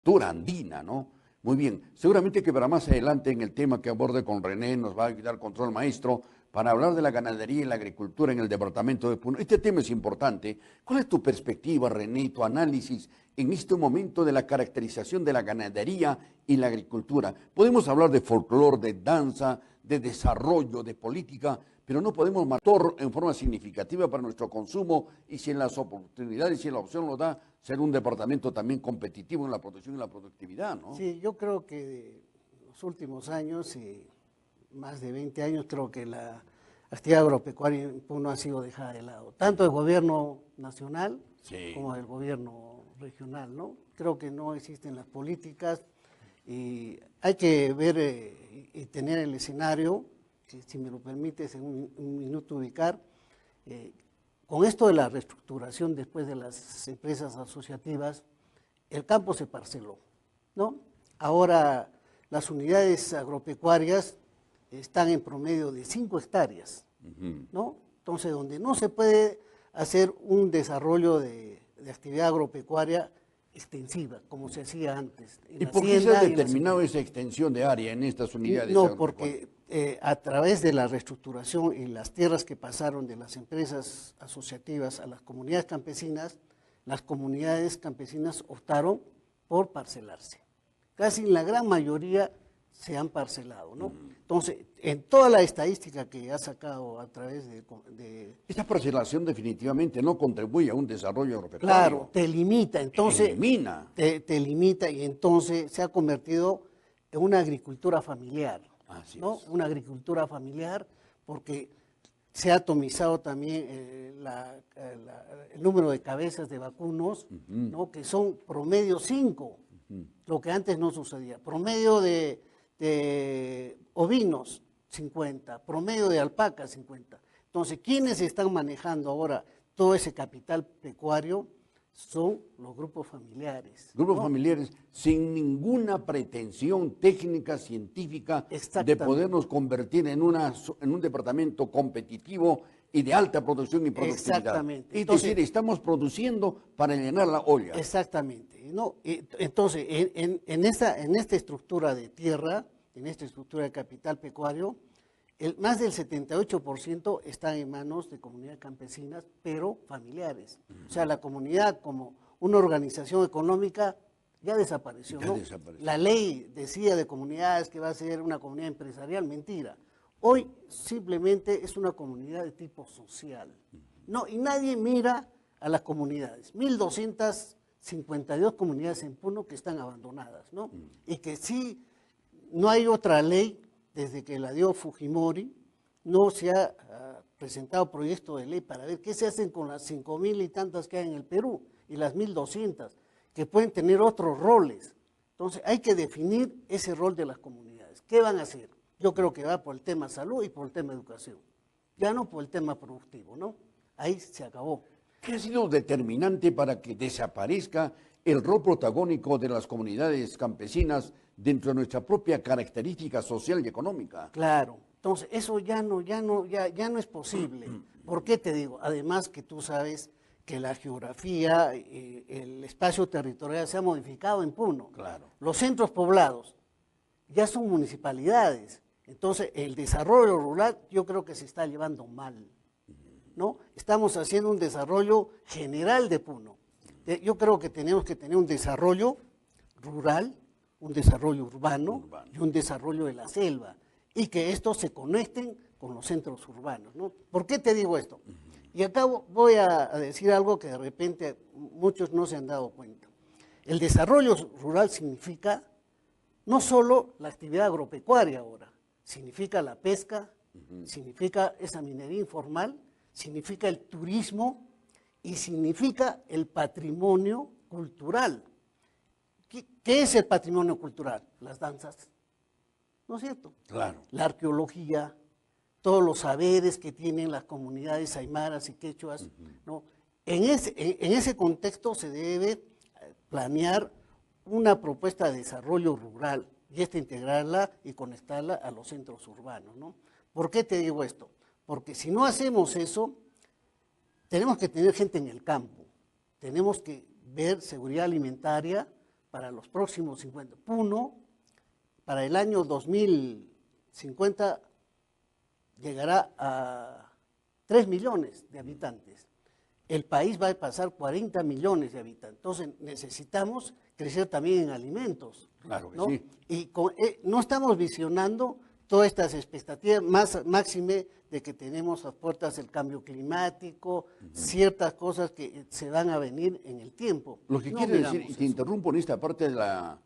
cultura andina, ¿no? Muy bien, seguramente que para más adelante en el tema que aborde con René nos va a ayudar Control Maestro para hablar de la ganadería y la agricultura en el departamento de Puno. Este tema es importante. ¿Cuál es tu perspectiva, René, tu análisis en este momento de la caracterización de la ganadería y la agricultura? Podemos hablar de folclore, de danza, de desarrollo, de política, pero no podemos matar en forma significativa para nuestro consumo y si en las oportunidades y si la opción lo da, ser un departamento también competitivo en la producción y la productividad, ¿no? Sí, yo creo que en los últimos años, más de 20 años, creo que la actividad agropecuaria en Puno ha sido dejada de lado, tanto el gobierno nacional como el gobierno regional, ¿no? Creo que no existen las políticas y hay que ver y tener el escenario, si me lo permites en un minuto ubicar, con esto de la reestructuración después de las empresas asociativas, el campo se parceló, ¿no? Ahora las unidades agropecuarias están en promedio de 5 hectáreas, ¿no? Entonces, donde no se puede hacer un desarrollo de actividad agropecuaria extensiva, como se hacía antes. ¿Y por qué se ha determinado esa extensión de área en estas unidades? No, porque a través de la reestructuración y las tierras que pasaron de las empresas asociativas a las comunidades campesinas optaron por parcelarse. Casi la gran mayoría se han parcelado, ¿no? Entonces, en toda la estadística que ha sacado a través de... Esta parcelación definitivamente no contribuye a un desarrollo agropecuario. Claro, te limita, entonces... Elimina. Te limita y entonces se ha convertido en una agricultura familiar, ¿no? Una agricultura familiar porque se ha atomizado también el número de cabezas de vacunos, ¿no? Que son promedio 5, lo que antes no sucedía. Promedio de ovinos, 50, promedio de alpacas, 50. Entonces, ¿quiénes están manejando ahora todo ese capital pecuario? Son los grupos familiares. Grupos familiares sin ninguna pretensión técnica, científica, de podernos convertir en un departamento competitivo y de alta producción y productividad. Exactamente. Es decir, estamos produciendo para llenar la olla. Exactamente. ¿No? Entonces, en esta estructura de tierra, en esta estructura de capital pecuario, más del 78% está en manos de comunidades campesinas, pero familiares. O sea, la comunidad como una organización económica ya desapareció, ¿no? La ley decía de comunidades que va a ser una comunidad empresarial, mentira. Hoy simplemente es una comunidad de tipo social, ¿no? Y nadie mira a las comunidades. 1.252 comunidades en Puno que están abandonadas, ¿no? Y que sí, no hay otra ley. Desde que la dio Fujimori, no se ha presentado proyecto de ley para ver qué se hacen con las 5.000 y tantas que hay en el Perú y las 1.200, que pueden tener otros roles. Entonces, hay que definir ese rol de las comunidades. ¿Qué van a hacer? Yo creo que va por el tema salud y por el tema educación, ya no por el tema productivo, ¿no? Ahí se acabó. ¿Qué ha sido determinante para que desaparezca el rol protagónico de las comunidades campesinas dentro de nuestra propia característica social y económica? Claro, entonces eso ya no es posible. ¿Por qué te digo? Además que tú sabes que la geografía, el espacio territorial se ha modificado en Puno. Claro. Los centros poblados ya son municipalidades. Entonces el desarrollo rural yo creo que se está llevando mal, ¿no? Estamos haciendo un desarrollo general de Puno. Yo creo que tenemos que tener un desarrollo rural, un desarrollo urbano y un desarrollo de la selva, y que estos se conecten con los centros urbanos, ¿no? ¿Por qué te digo esto? Y acá voy a decir algo que de repente muchos no se han dado cuenta. El desarrollo rural significa no solo la actividad agropecuaria ahora, significa la pesca, significa esa minería informal, significa el turismo y significa el patrimonio cultural. ¿Qué es el patrimonio cultural? Las danzas, ¿no es cierto? Claro. La arqueología, todos los saberes que tienen las comunidades aymaras y quechuas, ¿no? En ese contexto se debe planear una propuesta de desarrollo rural y integrarla y conectarla a los centros urbanos, ¿no? ¿Por qué te digo esto? Porque si no hacemos eso, tenemos que tener gente en el campo, tenemos que ver seguridad alimentaria para los próximos 50. Puno, para el año 2050, llegará a 3 millones de habitantes. El país va a pasar 40 millones de habitantes. Entonces necesitamos crecer también en alimentos. Claro que ¿no? sí. Y no estamos visionando todas estas expectativas, máxime de que tenemos a puertas el cambio climático, ciertas cosas que se van a venir en el tiempo. Lo que No quiere decir, miramos y te eso. interrumpo en esta parte de la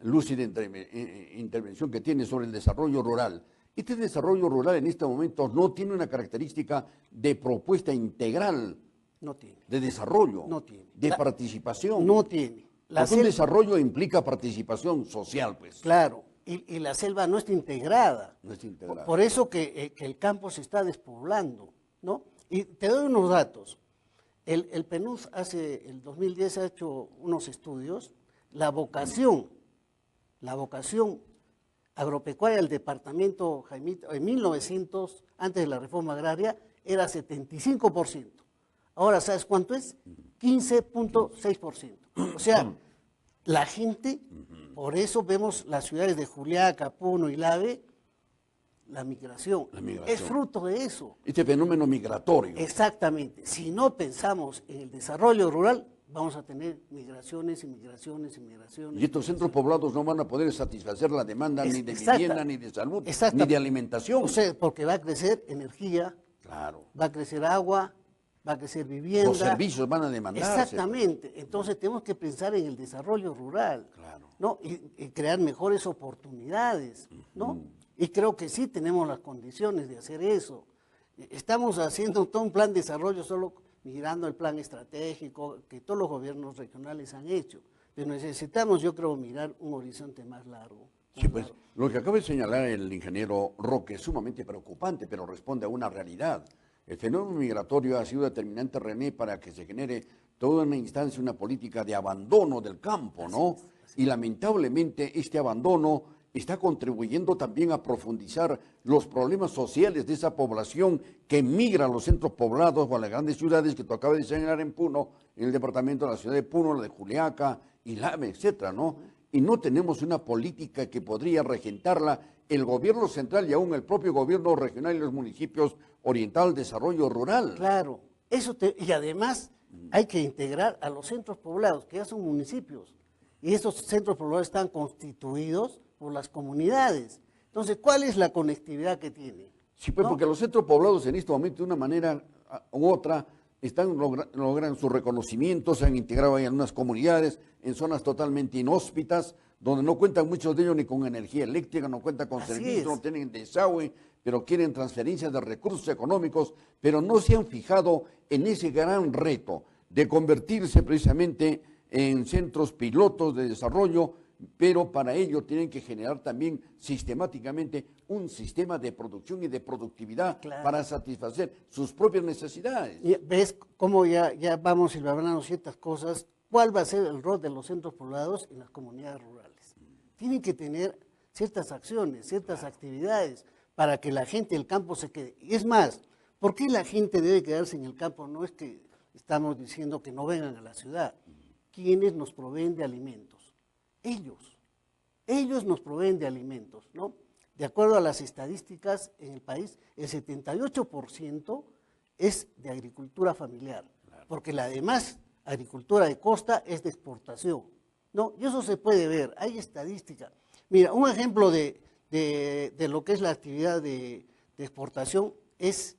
lúcida intervención que tiene sobre el desarrollo rural. Este desarrollo rural en estos momentos no tiene una característica de propuesta integral No tiene. de desarrollo, No tiene. de participación. No tiene. Porque un desarrollo implica participación social, pues. Claro, y la selva no está integrada. No está integrada. Por eso que el campo se está despoblando, ¿no? Y te doy unos datos. El PNUD el 2010 ha hecho unos estudios. La vocación agropecuaria del departamento Jaimito en 1900, antes de la reforma agraria, era 75%. Ahora, ¿sabes cuánto es? 15.6%. O sea, la gente, por eso vemos las ciudades de Juliaca, Puno y Lave, la migración. Es fruto de eso. Este fenómeno migratorio. Exactamente. Si no pensamos en el desarrollo rural, vamos a tener migraciones y migraciones y migraciones. Y estos centros poblados no van a poder satisfacer la demanda ni de vivienda, ni de salud, ni de alimentación. O sea, porque va a crecer energía, claro, va a crecer agua, va a crecer vivienda. los servicios van a demandarse. Exactamente. Entonces tenemos que pensar en el desarrollo rural, claro, ¿no? Y crear mejores oportunidades, ¿no? Y creo que sí tenemos las condiciones de hacer eso. Estamos haciendo todo un plan de desarrollo solo mirando el plan estratégico que todos los gobiernos regionales han hecho. Pero necesitamos, yo creo, mirar un horizonte más largo. Sí, pues lo que acaba de señalar el ingeniero Roque es sumamente preocupante, pero responde a una realidad. El fenómeno migratorio ha sido determinante, René, para que se genere toda una instancia, una política de abandono del campo, ¿no? Y lamentablemente este abandono está contribuyendo también a profundizar los problemas sociales de esa población que migra a los centros poblados o a las grandes ciudades que tú acabas de señalar en Puno, en el departamento de la ciudad de Puno, la de Juliaca, Ilave, etcétera, ¿no? Y no tenemos una política que podría regentarla el gobierno central y aún el propio gobierno regional y los municipios oriental al desarrollo rural. Claro, y además hay que integrar a los centros poblados, que ya son municipios, y estos centros poblados están constituidos por las comunidades. Entonces, ¿cuál es la conectividad que tiene? Sí, pues, ¿no? Porque los centros poblados en este momento, de una manera u otra, logran su reconocimiento, se han integrado ahí en unas comunidades, en zonas totalmente inhóspitas, donde no cuentan muchos de ellos ni con energía eléctrica, no cuentan con servicios, no tienen desagüe, pero quieren transferencias de recursos económicos, pero no se han fijado en ese gran reto de convertirse precisamente en centros pilotos de desarrollo, pero para ello tienen que generar también sistemáticamente un sistema de producción y de productividad para satisfacer sus propias necesidades. Y ves cómo ya vamos hablando ciertas cosas. ¿Cuál va a ser el rol de los centros poblados en las comunidades rurales? Tienen que tener ciertas acciones, ciertas actividades para que la gente del campo se quede. Y es más, ¿por qué la gente debe quedarse en el campo? No es que estamos diciendo que no vengan a la ciudad. ¿Quiénes nos proveen de alimentos? Ellos nos proveen de alimentos, ¿no? De acuerdo a las estadísticas en el país, el 78% es de agricultura familiar, porque la demás agricultura de costa es de exportación, ¿no? Y eso se puede ver, hay estadística. Mira, un ejemplo de lo que es la actividad de exportación es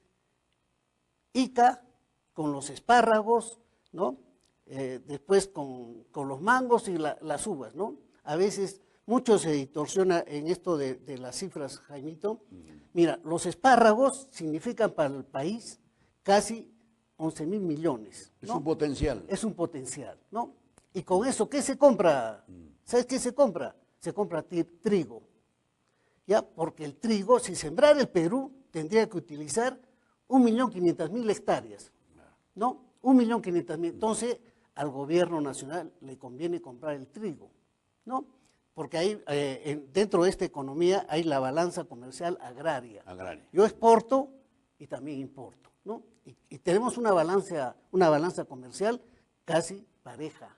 Ica con los espárragos, ¿no? Después con los mangos y las uvas, ¿no? A veces mucho se distorsiona en esto de las cifras, Jaimito. Mira, los espárragos significan para el país casi 11.000 millones, ¿no? Es un potencial. Es un potencial, ¿no? Y con eso, ¿qué se compra? ¿Sabes qué se compra? Se compra trigo, ¿ya? Porque el trigo, si sembrara el Perú, tendría que utilizar 1.500.000 hectáreas, ¿no? 1.500.000. Entonces, al gobierno nacional le conviene comprar el trigo, ¿no? Porque ahí, dentro de esta economía hay la balanza comercial agraria. Yo exporto y también importo, ¿no? Y tenemos una balanza comercial casi pareja,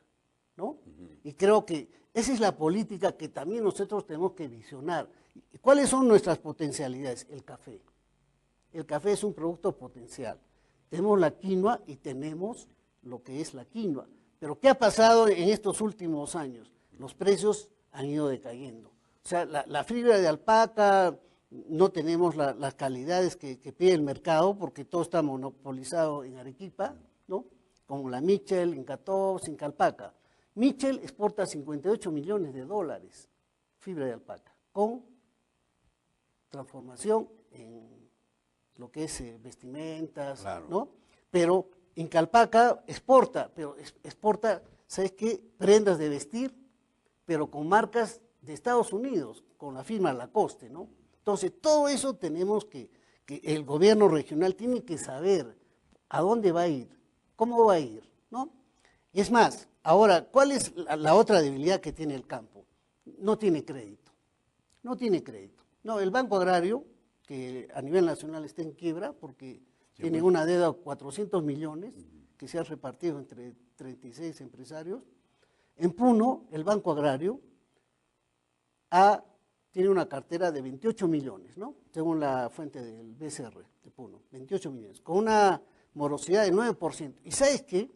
¿no? Y creo que Esa es la política que también nosotros tenemos que visionar. ¿Cuáles son nuestras potencialidades? El café. El café es un producto potencial. Tenemos la quinoa y tenemos lo que es la quinoa. Pero ¿qué ha pasado en estos últimos años? Los precios han ido decayendo. O sea, la fibra de alpaca, no tenemos las calidades que pide el mercado porque todo está monopolizado en Arequipa, ¿no? Como la Mitchell, Incatop, Incalpaca. Mitchell exporta 58 millones de dólares fibra de alpaca, con transformación en lo que es vestimentas, claro, ¿no? Pero Incalpaca exporta, pero exporta, ¿sabes qué? Prendas de vestir, pero con marcas de Estados Unidos, con la firma Lacoste, ¿no? Entonces, todo eso tenemos que el gobierno regional tiene que saber a dónde va a ir, cómo va a ir, ¿no? Y es más, ahora, ¿cuál es la otra debilidad que tiene el campo? No tiene crédito, no tiene crédito. No, el Banco Agrario, que a nivel nacional está en quiebra porque tiene una deuda de 400 millones que se ha repartido entre 36 empresarios. En Puno, el Banco Agrario tiene una cartera de 28 millones, ¿no? Según la fuente del BCR de Puno, 28 millones, con una morosidad de 9%. ¿Y sabes qué?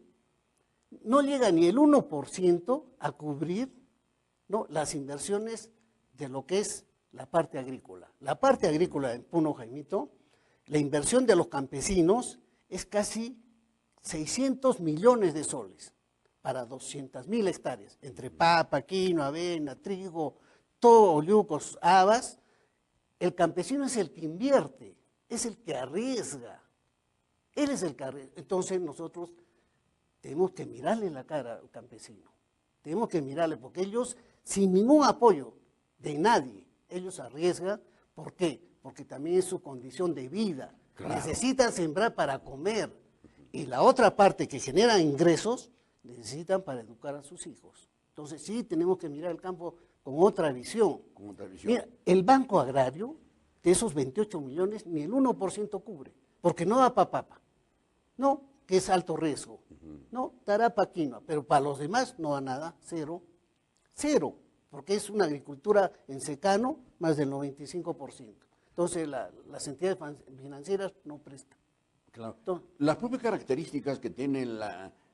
No llega ni el 1% a cubrir, ¿no?, las inversiones de lo que es la parte agrícola. La parte agrícola en Puno, Jaimito, la inversión de los campesinos es casi 600 millones de soles para 200.000 hectáreas, entre papa, quinoa, avena, trigo, todo, oliucos, habas. El campesino es el que invierte, es el que arriesga. Él es el que arriesga. Entonces nosotros tenemos que mirarle la cara al campesino. Tenemos que mirarle, porque ellos, sin ningún apoyo de nadie, ellos arriesgan. ¿Por qué? Porque también es su condición de vida. Claro. Necesitan sembrar para comer. Y la otra parte que genera ingresos, necesitan para educar a sus hijos. Entonces sí tenemos que mirar el campo con otra visión. Con otra visión. Mira, el Banco Agrario, de esos 28 millones, ni el 1% cubre, porque no da para papa. No, que es alto riesgo. No, dará para quinoa, pero para los demás no da nada, cero. Cero, porque es una agricultura en secano, más del 95%. Entonces las entidades financieras no prestan. Claro. Entonces, las propias características que tiene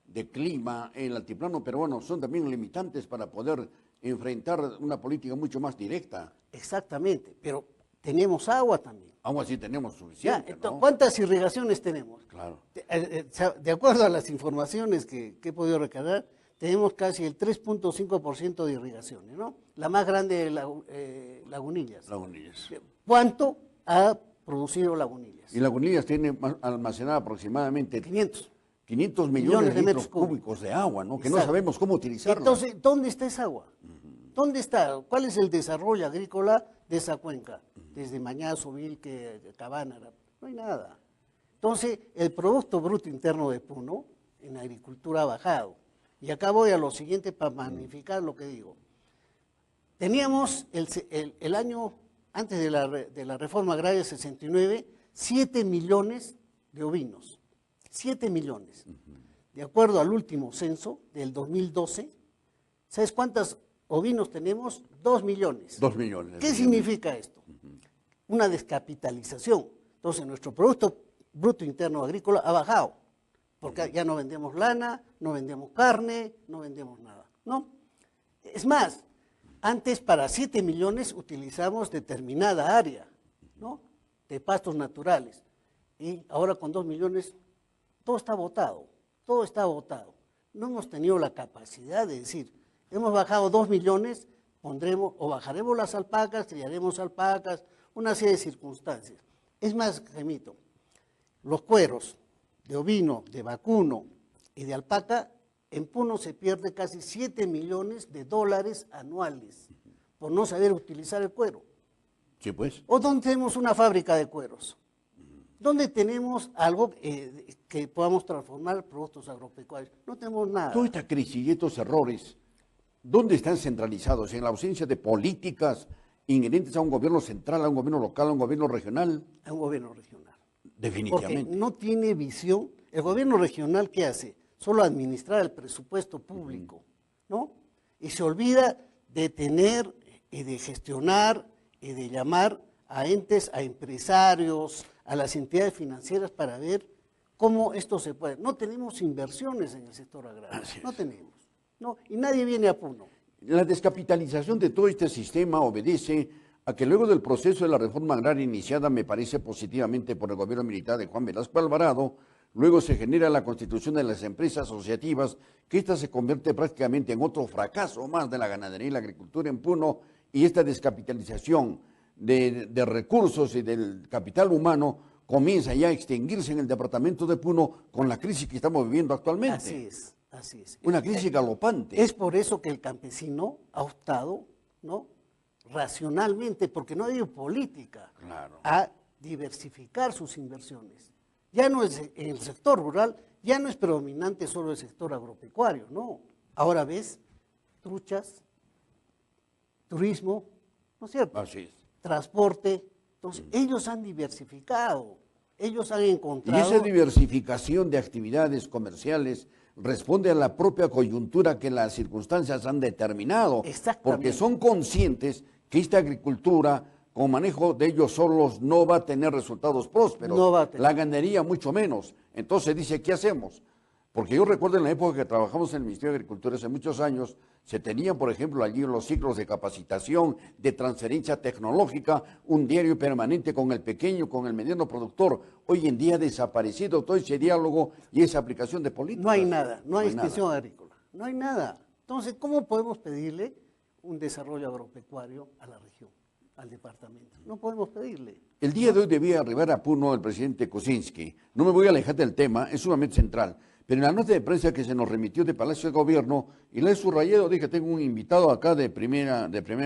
de clima en el altiplano peruano son también limitantes para poder enfrentar una política mucho más directa. Exactamente, pero tenemos agua también. Agua sí tenemos suficiente, ya, ¿no? ¿Cuántas irrigaciones tenemos? Claro. De acuerdo a las informaciones que he podido recabar, tenemos casi el 3.5% de irrigaciones, ¿no? La más grande de Lagunillas. Lagunillas. ¿Cuánto ha producido Lagunillas? Y Lagunillas tiene almacenada aproximadamente 500 millones de metros cúbicos de agua, ¿no? Que exacto, no sabemos cómo utilizarla. Entonces, ¿dónde está esa agua? ¿Dónde está? ¿Cuál es el desarrollo agrícola de esa cuenca? Desde Mañazo, Vilque, Cabánara, no hay nada. Entonces, el Producto Bruto Interno de Puno en agricultura ha bajado. Y acá voy a lo siguiente para magnificar lo que digo. Teníamos el año, antes de la reforma agraria 69, 7 millones de ovinos. 7 millones. De acuerdo al último censo del 2012, ¿sabes cuántos ovinos tenemos? 2 millones. 2 millones. ¿Qué significa esto? Una descapitalización. Entonces, nuestro Producto Bruto Interno Agrícola ha bajado, porque ya no vendemos lana, no vendemos carne, no vendemos nada, ¿no? Es más, antes para 7 millones utilizamos determinada área, ¿no?, de pastos naturales, y ahora con 2 millones todo está botado, todo está botado. No hemos tenido la capacidad de decir, hemos bajado 2 millones, pondremos o bajaremos las alpacas, criaremos alpacas, una serie de circunstancias. Es más, Jaimito, los cueros de ovino, de vacuno y de alpaca, en Puno se pierde casi 7 millones de dólares anuales por no saber utilizar el cuero. Sí, pues. ¿O dónde tenemos una fábrica de cueros? ¿Dónde tenemos algo que podamos transformar productos agropecuarios? No tenemos nada. Toda esta crisis y estos errores, ¿dónde están centralizados? ¿En la ausencia de políticas inherentes a un gobierno central, a un gobierno local, a un gobierno regional? A un gobierno regional. Definitivamente. Porque no tiene visión. El gobierno regional, ¿qué hace? Solo administrar el presupuesto público, ¿no? Y se olvida de tener y de gestionar y de llamar a entes, a empresarios, a las entidades financieras para ver cómo esto se puede. No tenemos inversiones en el sector agrario, no tenemos, no, y nadie viene a Puno. La descapitalización de todo este sistema obedece a que luego del proceso de la reforma agraria iniciada, me parece positivamente por el gobierno militar de Juan Velasco Alvarado, luego se genera la constitución de las empresas asociativas, que esta se convierte prácticamente en otro fracaso más de la ganadería y la agricultura en Puno, y esta descapitalización de recursos y del capital humano comienza ya a extinguirse en el departamento de Puno con la crisis que estamos viviendo actualmente. Así es, así es. Una crisis galopante. Es por eso que el campesino ha optado, ¿no?, racionalmente, porque no ha habido política, Claro. a diversificar sus inversiones. Ya no es en el sector rural, ya no es predominante solo el sector agropecuario, no. Ahora ves truchas, turismo, ¿no es cierto? Así es. Transporte. Entonces, ellos han diversificado, ellos han Y encontrado... esa diversificación de actividades comerciales responde a la propia coyuntura que las circunstancias han determinado. Exactamente. Porque son conscientes que esta agricultura, con manejo de ellos solos, no va a tener resultados prósperos. No va a tener. La ganadería mucho menos. Entonces dice, ¿qué hacemos? Porque yo recuerdo en la época que trabajamos en el Ministerio de Agricultura hace muchos años, se tenían, por ejemplo, allí los ciclos de capacitación, de transferencia tecnológica, un diario permanente con el pequeño, con el mediano productor. Hoy en día ha desaparecido todo ese diálogo y esa aplicación de políticas. No hay nada, no hay nada. extensión agrícola, no hay nada. Entonces, ¿cómo podemos pedirle un desarrollo agropecuario a la región, al departamento? No podemos pedirle. El día de hoy debía arribar a Puno el presidente Kuczynski. No me voy a alejar del tema, es sumamente central. Pero en la nota de prensa que se nos remitió de Palacio de Gobierno, y la he subrayado, dije, tengo un invitado acá de primer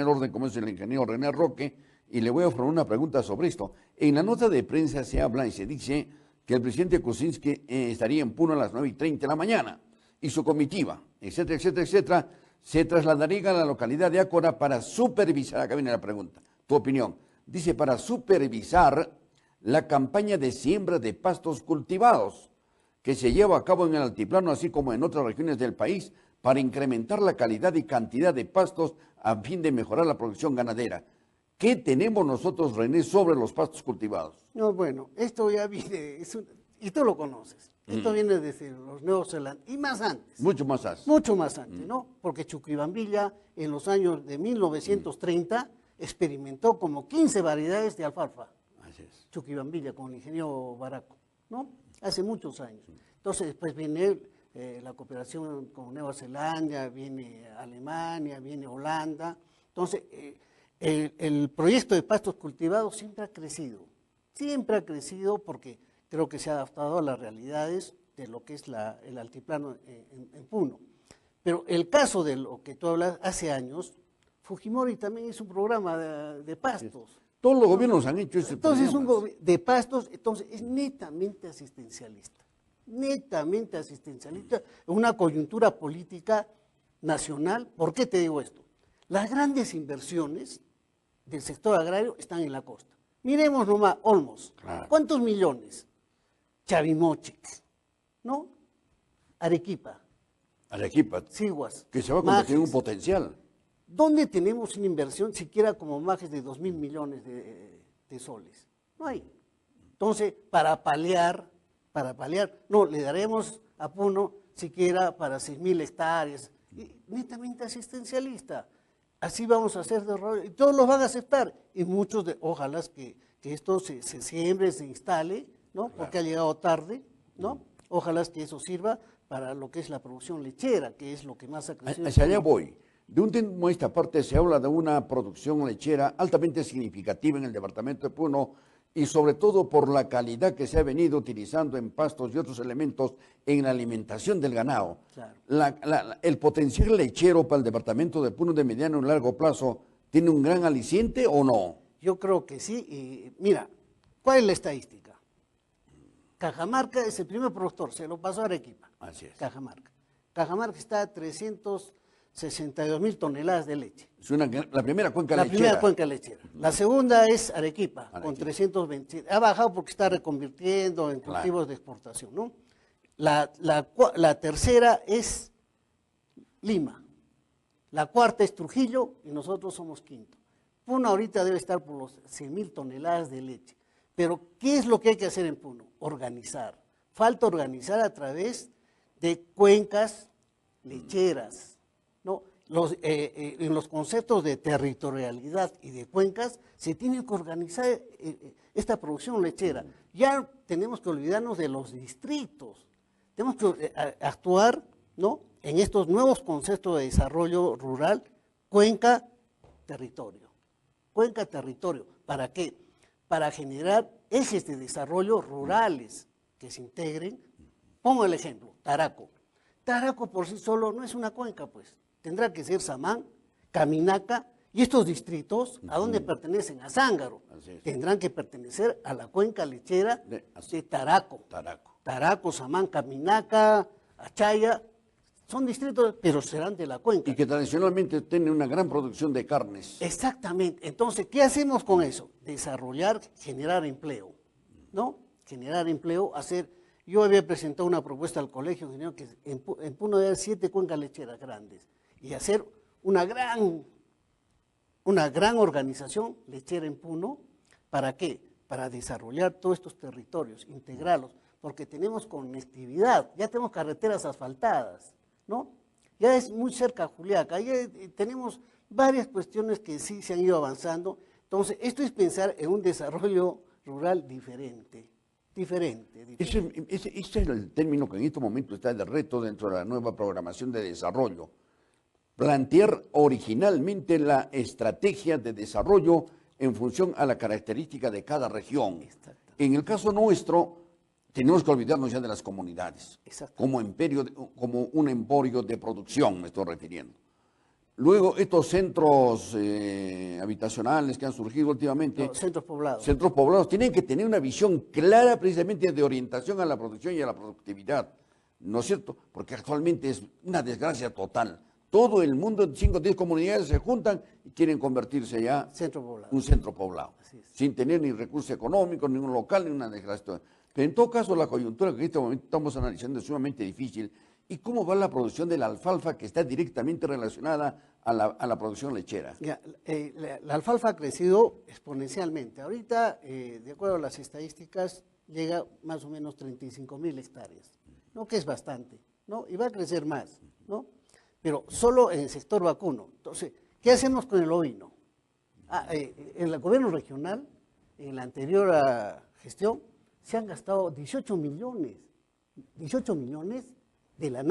orden, como es el ingeniero René Roque, y le voy a formular una pregunta sobre esto. En la nota de prensa se habla y se dice que el presidente Kuczynski estaría en Puno a las 9:30 de la mañana, y su comitiva, etcétera, etcétera, etcétera, se trasladaría a la localidad de Ácora para supervisar, acá viene la pregunta, tu opinión, dice, para supervisar la campaña de siembra de pastos cultivados, que se lleva a cabo en el altiplano, así como en otras regiones del país, para incrementar la calidad y cantidad de pastos a fin de mejorar la producción ganadera. ¿Qué tenemos nosotros, René, sobre los pastos cultivados? No, bueno, esto ya viene, y tú lo conoces, esto viene desde los neozelandeses, y más antes. Mucho más as. Mucho más antes, ¿no? Porque Chuquibambilla, en los años de 1930, experimentó como 15 variedades de alfalfa. Así es. Chuquibambilla, con el ingeniero Baraco, ¿no? Hace muchos años. Entonces, después viene la cooperación con Nueva Zelanda, viene Alemania, viene Holanda. Entonces, el proyecto de pastos cultivados siempre ha crecido porque creo que se ha adaptado a las realidades de lo que es el altiplano en Puno. Pero el caso de lo que tú hablas, hace años, Fujimori también hizo un programa de pastos. Todos los gobiernos han hecho ese Entonces, programa. de pastos, entonces es netamente asistencialista, una coyuntura política nacional. ¿Por qué te digo esto? Las grandes inversiones del sector agrario están en la costa. Miremos nomás, Olmos, Claro. ¿cuántos millones? Chavimochic, ¿no? Arequipa, Arequipa, Siguas, que se va a convertir en un Majes. potencial. ¿Dónde tenemos una inversión siquiera como más de 2.000 millones de soles? No hay. Entonces, para paliar, no, le daremos a Puno siquiera para 6.000 hectáreas, y netamente asistencialista. Así vamos a hacer desarrollo, y todos los van a aceptar, y muchos, ojalá que esto se siembre, se instale, ¿no? Porque ha llegado tarde, ¿no? Ojalá que eso sirva para lo que es la producción lechera, que es lo que más ha crecido. Hacia allá voy. De un tiempo a esta parte se habla de una producción lechera altamente significativa en el departamento de Puno y sobre todo por la calidad que se ha venido utilizando en pastos y otros elementos en la alimentación del ganado. Claro. ¿El potencial lechero para el departamento de Puno de mediano y largo plazo tiene un gran aliciente o no? Yo creo que sí. Y mira, ¿cuál es la estadística? Cajamarca es el primer productor, se lo pasó a Arequipa. Así es. Cajamarca. Cajamarca está a 362.000 toneladas de leche. Es la primera cuenca La lechera. primera cuenca lechera. La segunda es Arequipa, con Arequipa. 327. Ha bajado porque está reconvirtiendo en Claro. cultivos de exportación, ¿no? La tercera es Lima. La cuarta es Trujillo y nosotros somos quinto. Puno ahorita debe estar por los 100.000 toneladas de leche. Pero, ¿qué es lo que hay que hacer en Puno? Organizar. Falta organizar a través de cuencas lecheras, ¿no? En los conceptos de territorialidad y de cuencas se tiene que organizar esta producción lechera. Ya tenemos que olvidarnos de los distritos, tenemos que actuar, ¿no?, en estos nuevos conceptos de desarrollo rural, cuenca, territorio. Cuenca, territorio. ¿Para qué? Para generar ejes de desarrollo rurales que se integren. Pongo el ejemplo, Taraco. Taraco por sí solo no es una cuenca, pues. Tendrá que ser Samán, Caminaca, y estos distritos, ¿a dónde pertenecen? A Zángaro. Tendrán que pertenecer a la cuenca lechera de Taraco. Taraco, Samán, Caminaca, Achaya, son distritos, pero serán de la cuenca. Y que tradicionalmente tienen una gran producción de carnes. Exactamente. Entonces, ¿qué hacemos con eso? Desarrollar, generar empleo, ¿no? Generar empleo, hacer... Yo había presentado una propuesta al colegio, ingeniero, que en Puno debe haber 7 cuencas lecheras grandes y hacer una gran organización lechera en Puno. ¿Para qué? Para desarrollar todos estos territorios, integrarlos, porque tenemos conectividad, ya tenemos carreteras asfaltadas, ¿no? Ya es muy cerca a Juliaca, ya tenemos varias cuestiones que sí se han ido avanzando. Entonces, esto es pensar en un desarrollo rural diferente. Ese es el término que en este momento está de reto dentro de la nueva programación de desarrollo. Plantear originalmente la estrategia de desarrollo en función a la característica de cada región. En el caso nuestro, tenemos que olvidarnos ya de las comunidades, como un emporio de producción, me estoy refiriendo. Luego, estos centros habitacionales que han surgido últimamente, centros poblados, tienen que tener una visión clara precisamente de orientación a la producción y a la productividad, ¿no es cierto? Porque actualmente es una desgracia total. Todo el mundo, 5 o 10 comunidades se juntan y quieren convertirse ya en un centro poblado, sin tener ni recursos económicos, ni un local, ni una desgracia. Pero en todo caso, la coyuntura que en este momento estamos analizando es sumamente difícil. ¿Y cómo va la producción de la alfalfa, que está directamente relacionada a la producción lechera? Ya, la alfalfa ha crecido exponencialmente. Ahorita, de acuerdo a las estadísticas, llega más o menos 35.000 hectáreas, ¿no? Que es bastante, ¿no? Y va a crecer más, ¿no? Pero solo en el sector vacuno. Entonces, ¿qué hacemos con el ovino? En el gobierno regional, en la anterior gestión, se han gastado 18 millones de la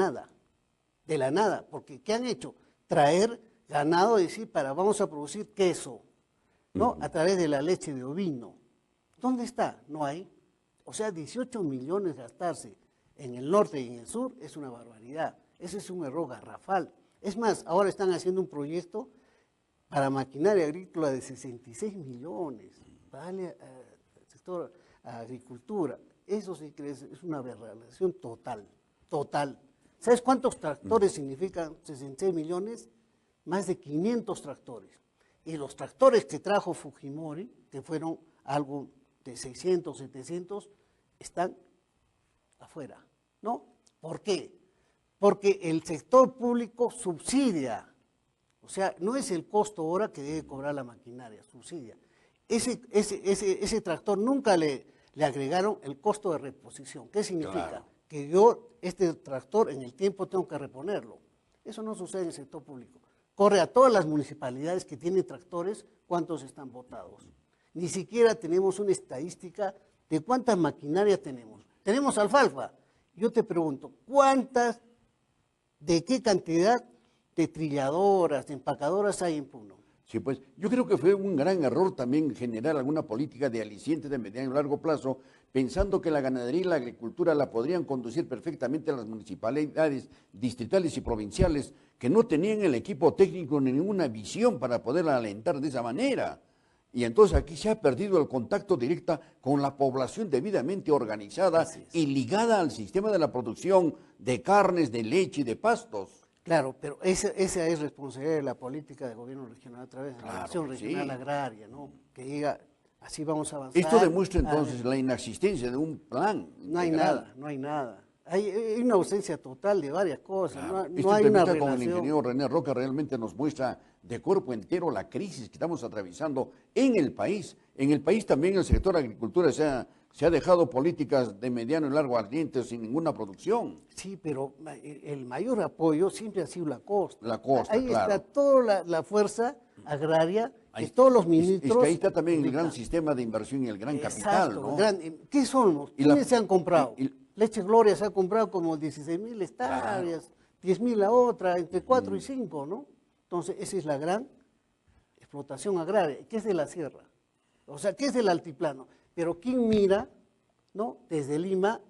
nada, porque ¿qué han hecho? Traer ganado y decir, vamos a producir queso, ¿no? A través de la leche de ovino. ¿Dónde está? No hay. O sea, 18 millones gastarse en el norte y en el sur es una barbaridad. Ese es un error garrafal. Es más, ahora están haciendo un proyecto para maquinaria agrícola de 66 millones, para darle al sector agricultura. Eso sí que es una aberración total. ¿Sabes cuántos tractores significan 66 millones? Más de 500 tractores. Y los tractores que trajo Fujimori, que fueron algo de 600, 700, están afuera, ¿no? ¿Por qué? Porque el sector público subsidia. O sea, no es el costo hora que debe cobrar la maquinaria, subsidia. Ese tractor nunca le agregaron el costo de reposición. ¿Qué significa? Claro. Que yo, este tractor, en el tiempo tengo que reponerlo. Eso no sucede en el sector público. Corre a todas las municipalidades que tienen tractores, cuántos están botados. Ni siquiera tenemos una estadística de cuántas maquinarias tenemos. Tenemos alfalfa. Yo te pregunto, ¿de qué cantidad de trilladoras, de empacadoras hay en Puno? Sí, pues yo creo que fue un gran error también generar alguna política de aliciente de mediano y largo plazo, pensando que la ganadería y la agricultura la podrían conducir perfectamente las municipalidades distritales y provinciales, que no tenían el equipo técnico ni ninguna visión para poderla alentar de esa manera. Y entonces aquí se ha perdido el contacto directo con la población debidamente organizada y ligada al sistema de la producción de carnes, de leche y de pastos. Claro, pero esa es responsabilidad de la política de gobierno regional a través de la Dirección Regional Agraria, ¿no? Que diga, así vamos a avanzar. Esto demuestra entonces la inexistencia de un plan. No hay nada. Hay una ausencia total de varias cosas, Claro. no Esta hay una entrevista con el relación. ingeniero René Roca realmente nos muestra de cuerpo entero la crisis que estamos atravesando en el país. En el país también el sector agricultura se ha dejado políticas de mediano y largo aliento sin ninguna producción. Sí, pero el mayor apoyo siempre ha sido la costa. La costa, Ahí está claro. toda la fuerza agraria que Ahí- todos los es que ahí ministros está también el gran ubican. sistema de inversión y el gran capital, Exacto, ¿no? ¿qué somos? Y la- ¿Quiénes se han comprado? y- y- Leche Gloria se ha comprado como 16.000 Claro. hectáreas, 10.000 la otra, entre 4 y 5, ¿no? Entonces, esa es la gran explotación agraria, que es de la sierra, o sea, que es del altiplano. Pero ¿quién mira, no? Desde Lima,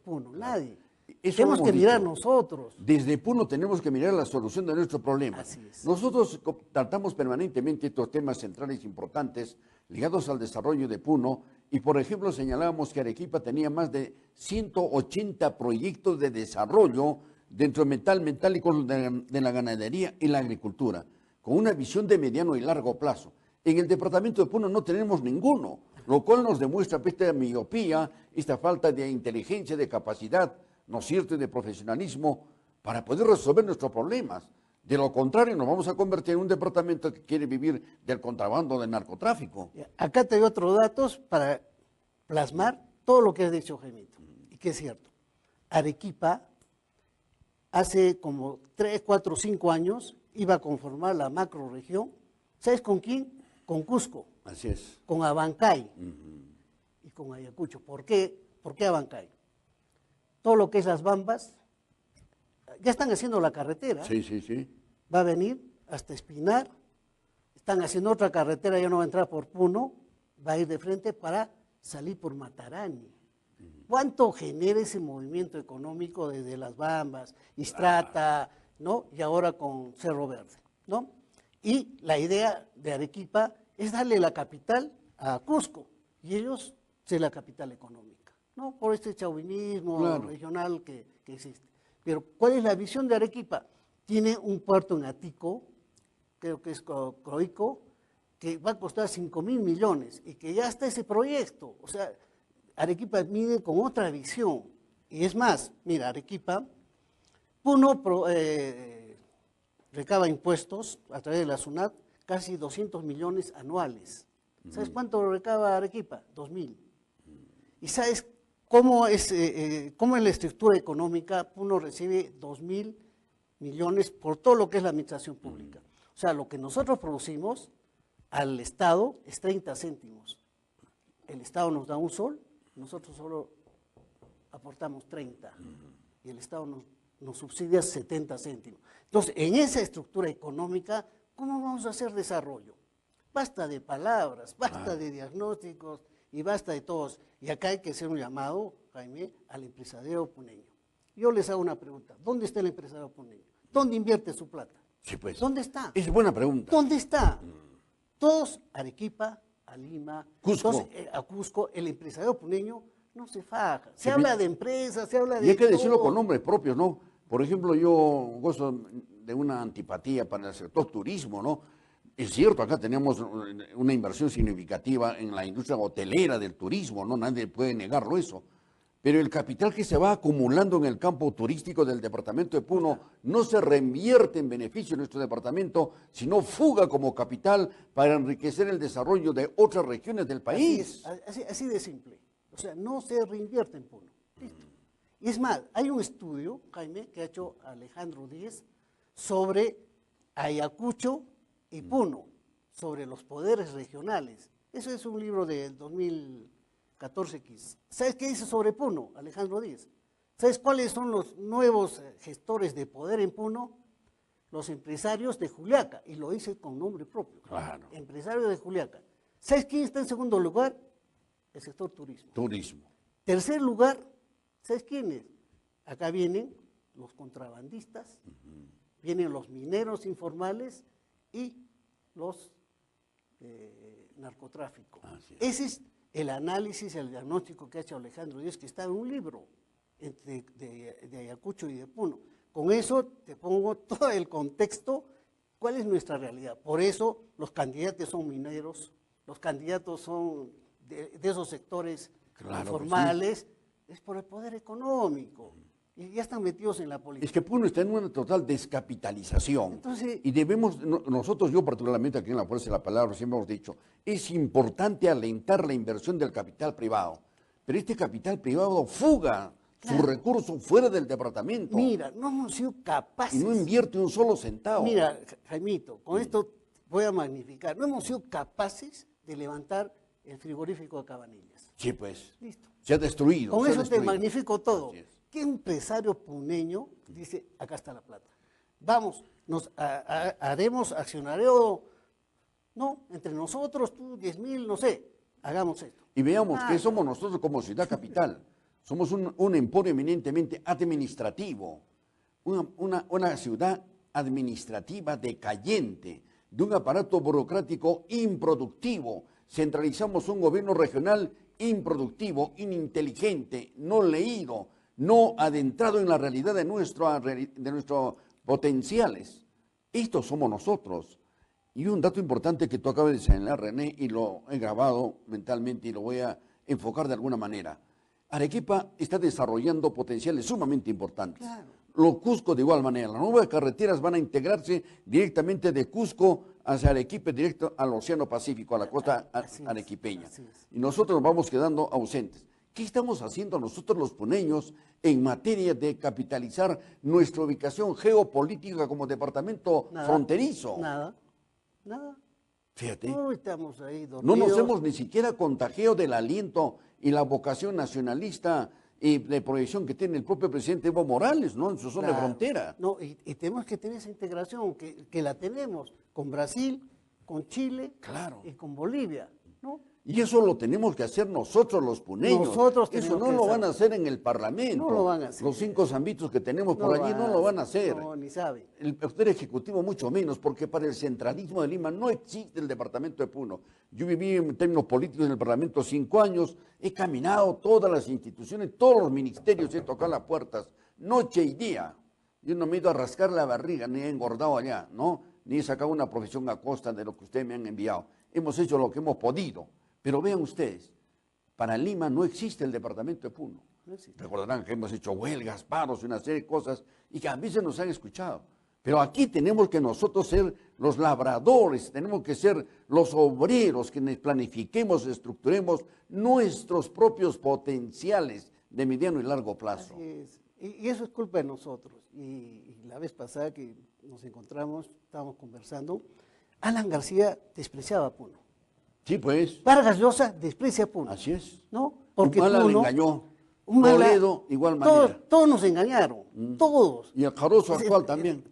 Puno, nadie. Eso Tenemos hemos que mirar dicho. nosotros. Desde Puno tenemos que mirar la solución de nuestros problemas. Así es. Nosotros tratamos permanentemente estos temas centrales importantes ligados al desarrollo de Puno y, por ejemplo, señalábamos que Arequipa tenía más de 180 proyectos de desarrollo dentro de metálicos de la ganadería y la agricultura, con una visión de mediano y largo plazo. En el departamento de Puno no tenemos ninguno, lo cual nos demuestra esta miopía, esta falta de inteligencia, de capacidad, ¿no es cierto?, y de profesionalismo para poder resolver nuestros problemas. De lo contrario, nos vamos a convertir en un departamento que quiere vivir del contrabando, del narcotráfico. Acá te doy otros datos para plasmar todo lo que has dicho, Jaimito, y que es cierto. Arequipa, hace como 3, 4, 5 años, iba a conformar la macrorregión. ¿Sabes con quién? Con Cusco, Así es. con Abancay y con Ayacucho. ¿Por qué? ¿Por qué Abancay? Todo lo que es las Bambas, ya están haciendo la carretera. Sí, sí, sí. Va a venir hasta Espinar, están haciendo otra carretera, ya no va a entrar por Puno, va a ir de frente para salir por Matarani. ¿Cuánto genera ese movimiento económico desde Las Bambas, Istrata, ¿no? Y ahora con Cerro Verde, ¿no? Y la idea de Arequipa es darle la capital a Cusco, y ellos ser la capital económica, ¿no? Por este chauvinismo Claro. regional que existe. Pero, ¿cuál es la visión de Arequipa? Tiene un puerto en Atico, creo que es Croico, que va a costar 5.000 millones y que ya está ese proyecto. O sea, Arequipa viene con otra visión. Y es más, mira, Arequipa, Puno recaba impuestos a través de la SUNAT, casi 200 millones anuales. ¿Sabes cuánto recaba Arequipa? 2.000. ¿Y sabes cómo es la estructura económica? Puno recibe 2.000 millones por todo lo que es la administración pública. O sea, lo que nosotros producimos al Estado es 30 céntimos. El Estado nos da un sol, nosotros solo aportamos 30 y el Estado nos subsidia 70 céntimos. Entonces, en esa estructura económica, ¿cómo vamos a hacer desarrollo? Basta de palabras, basta de diagnósticos y basta de todos. Y acá hay que hacer un llamado, Jaime, al empresario puneño. Yo les hago una pregunta. ¿Dónde está el empresario puneño? ¿Dónde invierte su plata? Sí, pues. ¿Dónde está? Es buena pregunta. ¿Dónde está? Todos, Arequipa, a Lima, Cusco. entonces, a Cusco, el empresario puneño no se faja. Se Sí, habla de empresas, se habla de Y hay que decirlo todo. con nombres propios, ¿no? Por ejemplo, yo gozo de una antipatía para el sector turismo, ¿no? Es cierto, acá tenemos una inversión significativa en la industria hotelera del turismo, ¿no? Nadie puede negarlo eso. Pero el capital que se va acumulando en el campo turístico del departamento de Puno no se reinvierte en beneficio de nuestro departamento, sino fuga como capital para enriquecer el desarrollo de otras regiones del país. Así de simple. O sea, no se reinvierte en Puno. Listo. Y es más, hay un estudio, Jaime, que ha hecho Alejandro Díez sobre Ayacucho y Puno, sobre los poderes regionales. Eso es un libro de 2014. ¿Sabes qué dice sobre Puno, Alejandro Díez? ¿Sabes cuáles son los nuevos gestores de poder en Puno? Los empresarios de Juliaca, y lo dice con nombre propio. Claro. Empresarios de Juliaca. ¿Sabes quién está en segundo lugar? El sector turismo. Turismo. Tercer lugar, ¿sabes quién es? Acá vienen los contrabandistas, vienen los mineros informales y los narcotráficos. Ese es el análisis, el diagnóstico que ha hecho Alejandro Díez, que está en un libro de Ayacucho y de Puno. Con eso te pongo todo el contexto, cuál es nuestra realidad. Por eso los candidatos son mineros, los candidatos son de esos sectores Claro que informales, es por el poder económico. y ya están metidos en la política. Es que Puno está en una total descapitalización. Entonces, y debemos, nosotros, yo particularmente aquí en la Fuerza de la Palabra, siempre hemos dicho, es importante alentar la inversión del capital privado. Pero este capital privado fuga su recurso fuera del departamento. mira, no hemos sido capaces. Y no invierte un solo centavo. Mira, Jaimito, con esto voy a magnificar. No hemos sido capaces de levantar el frigorífico de Cabanillas. Sí, pues. Listo. Se ha destruido. Con se ha eso te destruido. magnifico todo. Así es. ¿Qué empresario puneño dice, acá está la plata? Vamos, nos haremos accionario, no, entre nosotros, tú, 10.000, no sé, hagamos esto. Y veamos Ah, qué somos nosotros como ciudad capital. Somos un emporio eminentemente administrativo, una ciudad administrativa decayente, de un aparato burocrático improductivo. Centralizamos un gobierno regional improductivo, ininteligente, no leído, no adentrado en la realidad de nuestros potenciales. Estos somos nosotros. Y un dato importante que tú acabas de señalar, René, y lo he grabado mentalmente y lo voy a enfocar de alguna manera. Arequipa está desarrollando potenciales sumamente importantes. Claro. Lo Cusco de igual manera. Las nuevas carreteras van a integrarse directamente de Cusco hacia Arequipa, directo al Océano Pacífico, a la costa Así es, arequipeña. así es. Y nosotros nos vamos quedando ausentes. ¿Qué estamos haciendo nosotros los puneños en materia de capitalizar nuestra ubicación geopolítica como departamento Nada, fronterizo? Nada. Fíjate. No, estamos ahí No dormidos. nos hemos ni siquiera contagiado del aliento y la vocación nacionalista y de proyección que tiene el propio presidente Evo Morales, ¿no? En su zona de Claro. frontera. No, y tenemos que tener esa integración, que la tenemos con Brasil, con Chile Claro. y con Bolivia, ¿no? Y eso lo tenemos que hacer nosotros los puneños. Nosotros Eso tenemos no que lo hacer. van a hacer en el Parlamento. No lo van a hacer. Los 5 zambitos que tenemos por allí no lo van a hacer. No, ni sabe. El Poder Ejecutivo mucho menos, porque para el centralismo de Lima no existe el departamento de Puno. Yo viví en términos políticos en el Parlamento 5 años, he caminado todas las instituciones, todos los ministerios, he tocado las puertas, noche y día. Yo no me he ido a rascar la barriga, ni he engordado allá, ¿no? Ni he sacado una profesión a costa de lo que ustedes me han enviado. Hemos hecho lo que hemos podido. Pero vean ustedes, para Lima no existe el departamento de Puno. No existe. Recordarán que hemos hecho huelgas, paros y una serie de cosas y que a veces nos han escuchado. Pero aquí tenemos que nosotros ser los labradores, tenemos que ser los obreros, quienes planifiquemos, estructuremos nuestros propios potenciales de mediano y largo plazo. Así es. Y eso es culpa de nosotros. Y la vez pasada que nos encontramos, estábamos conversando, Alan García despreciaba a Puno. Sí, pues, Vargas Llosa desprecia a Puno. así es. ¿No? Porque Humala le Puno, engañó. Humala, Toledo, igual manera. todos nos engañaron, todos. Y el Jaroso Es- actual también.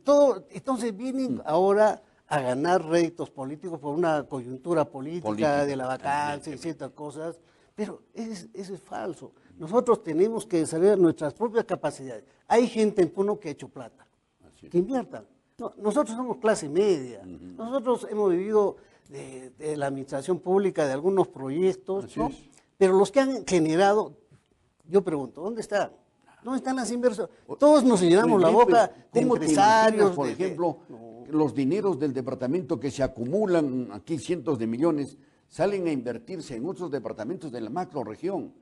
Entonces vienen ahora a ganar réditos políticos por una coyuntura política de la vacancia y ciertas cosas, pero eso es falso. Nosotros tenemos que desarrollar nuestras propias capacidades. Hay gente en Puno que ha hecho plata, Así es. que inviertan. No, nosotros somos clase media, nosotros hemos vivido de la administración pública de algunos proyectos, Así ¿no? es. Pero los que han generado, yo pregunto, ¿dónde están? ¿Dónde están las inversiones? Todos nos llenamos la boca de ¿Cómo te empresarios. imaginas, por ejemplo, los dineros del departamento que se acumulan aquí, cientos de millones, salen a invertirse en otros departamentos de la macroregión?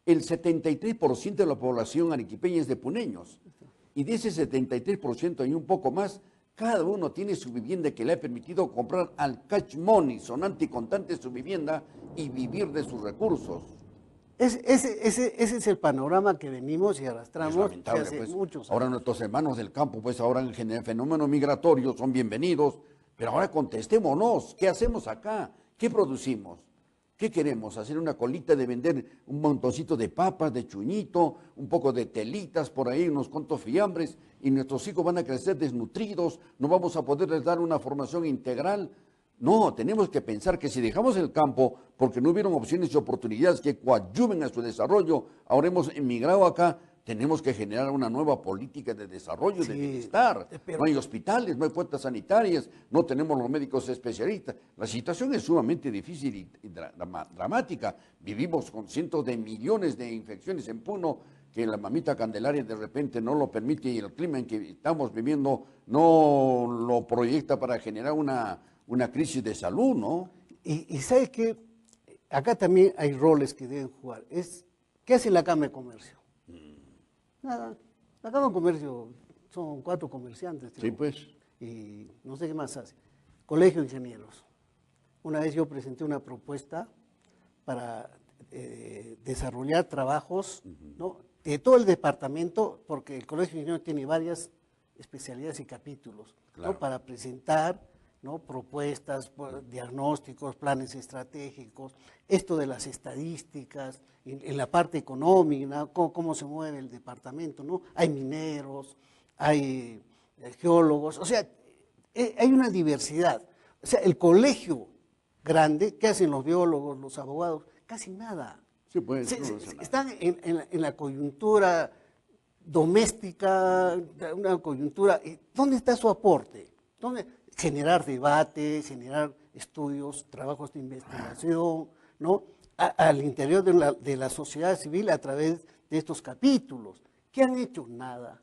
El 73% de la población arequipeña es de puneños. Y de ese 73% y un poco más, cada uno tiene su vivienda que le ha permitido comprar al cash money, sonante y contante su vivienda y vivir de sus recursos. Ese es el panorama que venimos y Es arrastramos lamentable, desde hace pues. muchos Ahora años. nuestros hermanos del campo, pues ahora en el fenómeno migratorio son bienvenidos, pero ahora contestémonos, ¿qué hacemos acá? ¿Qué producimos? ¿Qué queremos? ¿Hacer una colita de vender un montoncito de papas, de chuñito, un poco de telitas por ahí, unos cuantos fiambres, y nuestros hijos van a crecer desnutridos, no vamos a poderles dar una formación integral? No, tenemos que pensar que si dejamos el campo porque no hubieron opciones y oportunidades que coadyuven a su desarrollo, ahora hemos emigrado acá, tenemos que generar una nueva política de desarrollo, de Sí, bienestar. pero- No hay hospitales, no hay puertas sanitarias, no tenemos los médicos especialistas. La situación es sumamente difícil y dramática. Vivimos con cientos de millones de infecciones en Puno, que la mamita Candelaria de repente no lo permite y el clima en que estamos viviendo no lo proyecta para generar una crisis de salud, ¿no? Y ¿sabe qué? Acá también hay roles que deben jugar. ¿Qué hace la Cámara de Comercio? Nada, Acá en comercio son 4 comerciantes. Sí, pues. Y no sé qué más hace. Colegio de Ingenieros. Una vez yo presenté una propuesta para desarrollar trabajos, ¿no?, de todo el departamento, porque el Colegio de Ingenieros tiene varias especialidades y capítulos, Claro. ¿no?, para presentar, ¿no?, propuestas, diagnósticos, planes estratégicos, esto de las estadísticas, en la parte económica, ¿no?, cómo se mueve el departamento, ¿no? Hay mineros, hay geólogos, o sea, hay una diversidad. O sea, el colegio grande, ¿qué hacen los biólogos, los abogados? Casi nada. Sí, pues. Están en la coyuntura doméstica, una coyuntura. ¿Dónde está su aporte? ¿Dónde? Generar debate, generar estudios, trabajos de investigación, ¿no? Al interior de la sociedad civil a través de estos capítulos. ¿Qué han hecho? Nada.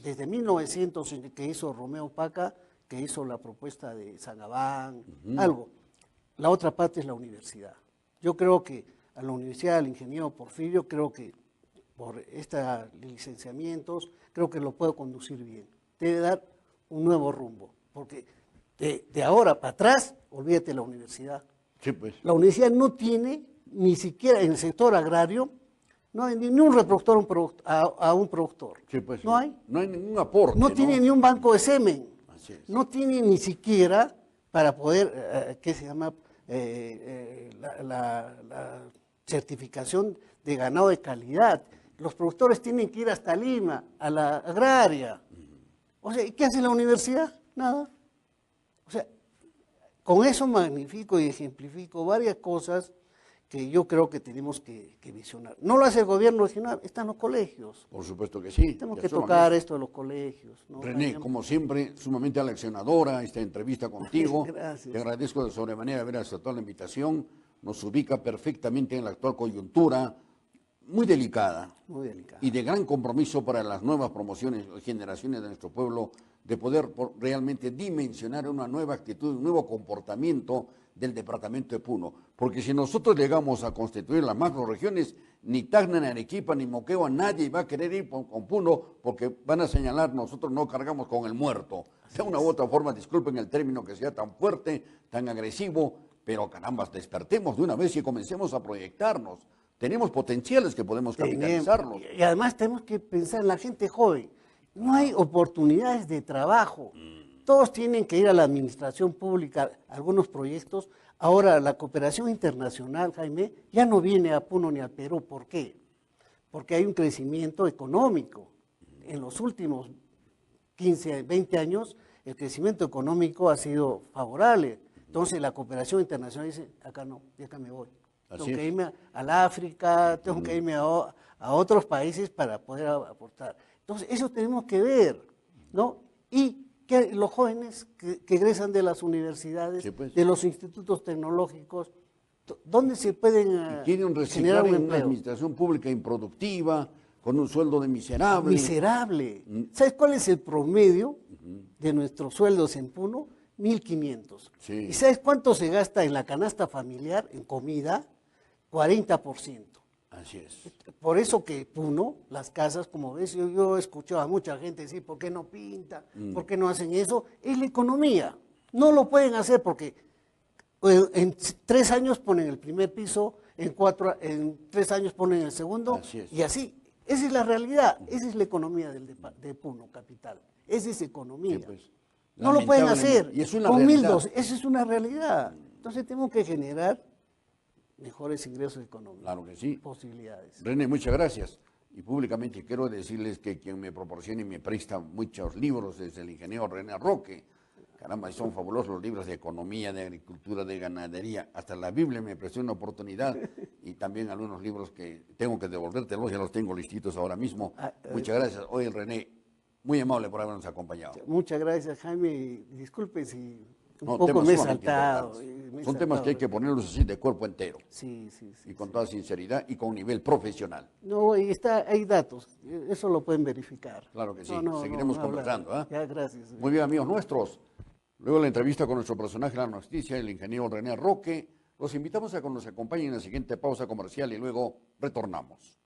Desde 1900, que hizo Romeo Paca, que hizo la propuesta de Sagabán, algo. La otra parte es la universidad. Yo creo que a la Universidad del Ingeniero Porfirio, creo que por estos licenciamientos, creo que lo puedo conducir bien. Debe dar un nuevo rumbo, porque de ahora para atrás, olvídate la universidad. Sí, pues. La universidad no tiene, ni siquiera en el sector agrario, no hay ni un reproductor a un productor. Sí, pues. No hay. No hay ningún aporte. No tiene ni un banco de semen. Así es. No tiene ni siquiera para poder, ¿qué se llama? La certificación de ganado de calidad. Los productores tienen que ir hasta Lima, a la agraria. O sea, ¿y qué hace la universidad? Nada. O sea, con eso magnifico y ejemplifico varias cosas que yo creo que tenemos que visionar. No lo hace el gobierno regional, están los colegios. Por supuesto que sí. Tenemos Ya que sumamente. tocar esto de los colegios, ¿no? René, como siempre, sumamente aleccionadora esta entrevista contigo. Gracias. Te agradezco de sobremanera haber aceptado la invitación. Nos ubica perfectamente en la actual coyuntura, muy delicada. Muy delicado. Y de gran compromiso para las nuevas promociones y generaciones de nuestro pueblo, de poder realmente dimensionar una nueva actitud, un nuevo comportamiento del departamento de Puno. Porque si nosotros llegamos a constituir las macroregiones, ni Tacna, ni Arequipa, ni Moquegua, nadie va a querer ir con Puno porque van a señalar, nosotros no cargamos con el muerto. De una u otra forma, disculpen el término que sea tan fuerte, tan agresivo, pero caramba, despertemos de una vez y comencemos a proyectarnos. Tenemos potenciales que podemos capitalizarlos. Y además tenemos que pensar en la gente joven. No hay oportunidades de trabajo. Todos tienen que ir a la administración pública, algunos proyectos. Ahora la cooperación internacional, Jaime, ya no viene a Puno ni a Perú. ¿Por qué? Porque hay un crecimiento económico. En los últimos 15, 20 años, el crecimiento económico ha sido favorable. Entonces la cooperación internacional dice, acá no, de acá me voy. Tengo que irme al África, tengo que irme a otros países para poder aportar. Entonces, eso tenemos que ver, ¿no? Y que los jóvenes que egresan de las universidades, Sí, pues. de los institutos tecnológicos, ¿dónde se pueden Quieren generar reciclar un en una empleo? administración pública improductiva, con un sueldo de miserable. Miserable. ¿Sabes cuál es el promedio de nuestros sueldos en Puno? 1.500. Sí. ¿Y sabes cuánto se gasta en la canasta familiar, en comida? 40%. Así es. Por eso que Puno, las casas, como ves, yo he escuchado a mucha gente decir, ¿por qué no pintan? ¿Por qué no hacen eso? Es la economía. No lo pueden hacer porque en 3 años ponen el primer piso, en 3 años ponen el segundo, Así es. y así. Esa es la realidad, esa es la economía de Puno, capital. Esa es economía. Sí, pues. No lo pueden hacer. Y es una con realidad. 1.200. Esa es una realidad. Entonces tenemos que generar mejores ingresos económicos. Claro que sí. Posibilidades. René, muchas gracias. Y públicamente quiero decirles que quien me proporciona y me presta muchos libros es el ingeniero René Roque. Caramba, son fabulosos los libros de economía, de agricultura, de ganadería. Hasta la Biblia me prestó una oportunidad y también algunos libros que tengo que devolvértelos, ya los tengo listitos ahora mismo. Muchas gracias. Hoy René, muy amable por habernos acompañado. Muchas gracias, Jaime. Y disculpe si un No, poco temas me he sumamente saltado. importantes. Son temas que hay que ponerlos así de cuerpo entero Sí. y con toda sinceridad y con nivel profesional. No, y hay datos. Eso lo pueden verificar. Claro que sí. No, Seguiremos hablar. conversando. ¿Ah? Ya, gracias. Muy bien, amigos nuestros. Luego la entrevista con nuestro personaje, la noticia, el ingeniero René Roque. Los invitamos a que nos acompañen en la siguiente pausa comercial y luego retornamos.